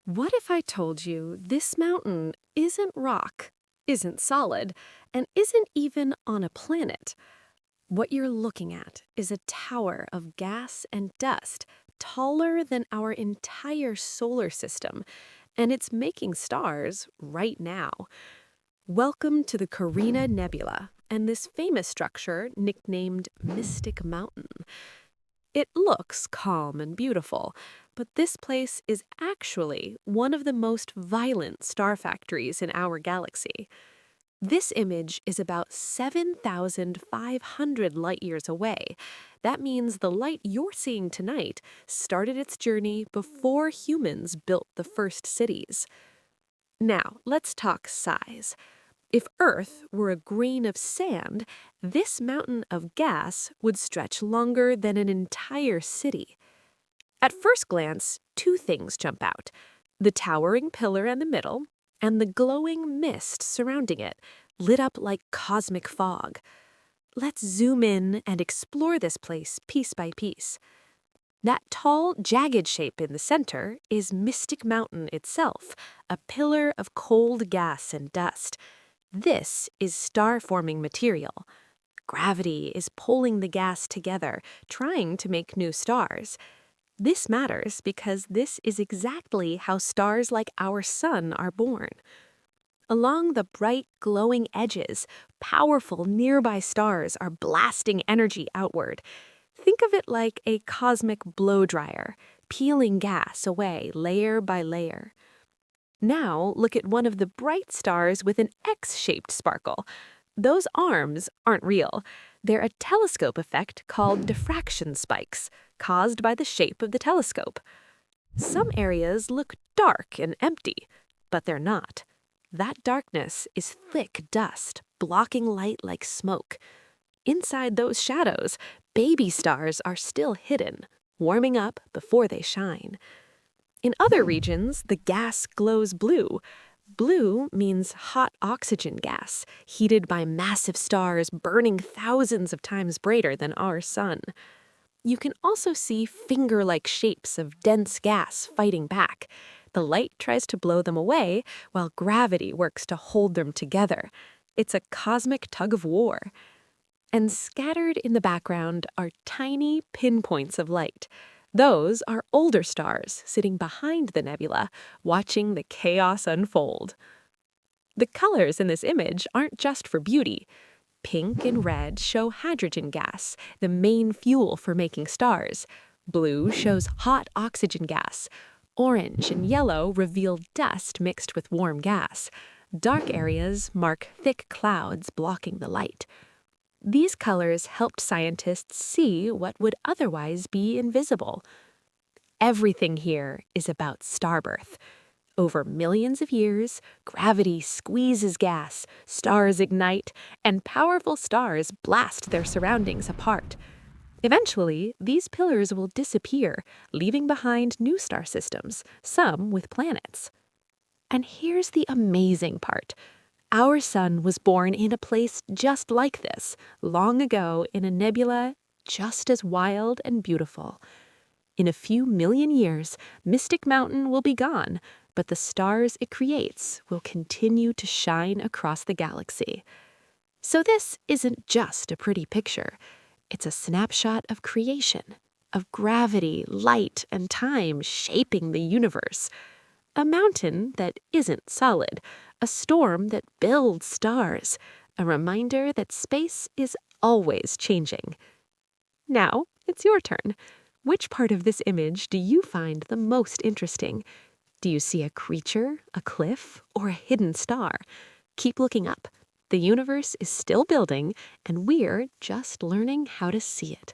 What if I told you this mountain isn't rock, isn't solid, and isn't even on a planet? What you're looking at is a tower of gas and dust taller than our entire solar system, and it's making stars right now. Welcome to the Carina Nebula and this famous structure nicknamed Mystic Mountain. It looks calm and beautiful, but this place is actually one of the most violent star factories in our galaxy. This image is about 7,500 light years away. That means the light you're seeing tonight started its journey before humans built the first cities. Now, let's talk size. If Earth were a grain of sand, this mountain of gas would stretch longer than an entire city. At first glance, two things jump out: the towering pillar in the middle, and the glowing mist surrounding it, lit up like cosmic fog. Let's zoom in and explore this place piece by piece. That tall, jagged shape in the center is Mystic Mountain itself, a pillar of cold gas and dust. This is star-forming material. Gravity is pulling the gas together, trying to make new stars. This matters because this is exactly how stars like our sun are born. Along the bright, glowing edges, powerful nearby stars are blasting energy outward. Think of it like a cosmic blow dryer, peeling gas away layer by layer. Now look at one of the bright stars with an X-shaped sparkle. Those arms aren't real. They're a telescope effect called diffraction spikes, caused by the shape of the telescope. Some areas look dark and empty, but they're not. That darkness is thick dust, blocking light like smoke. Inside those shadows, baby stars are still hidden, warming up before they shine. In other regions, the gas glows blue. Blue means hot oxygen gas, heated by massive stars burning thousands of times brighter than our sun. You can also see finger-like shapes of dense gas fighting back. The light tries to blow them away, while gravity works to hold them together. It's a cosmic tug-of-war. And scattered in the background are tiny pinpoints of light. Those are older stars sitting behind the nebula, watching the chaos unfold. The colors in this image aren't just for beauty. Pink and red show hydrogen gas, the main fuel for making stars. Blue shows hot oxygen gas. Orange and yellow reveal dust mixed with warm gas. Dark areas mark thick clouds blocking the light. These colors helped scientists see what would otherwise be invisible. Everything here is about starbirth. Over millions of years, gravity squeezes gas, stars ignite, and powerful stars blast their surroundings apart. Eventually, these pillars will disappear, leaving behind new star systems, some with planets. And here's the amazing part. Our sun was born in a place just like this, long ago in a nebula just as wild and beautiful. In a few million years, Mystic Mountain will be gone, but the stars it creates will continue to shine across the galaxy. So this isn't just a pretty picture. It's a snapshot of creation, of gravity, light, and time shaping the universe. A mountain that isn't solid, a storm that builds stars, a reminder that space is always changing. Now, it's your turn. Which part of this image do you find the most interesting? Do you see a creature, a cliff, or a hidden star? Keep looking up. The universe is still building, and we're just learning how to see it.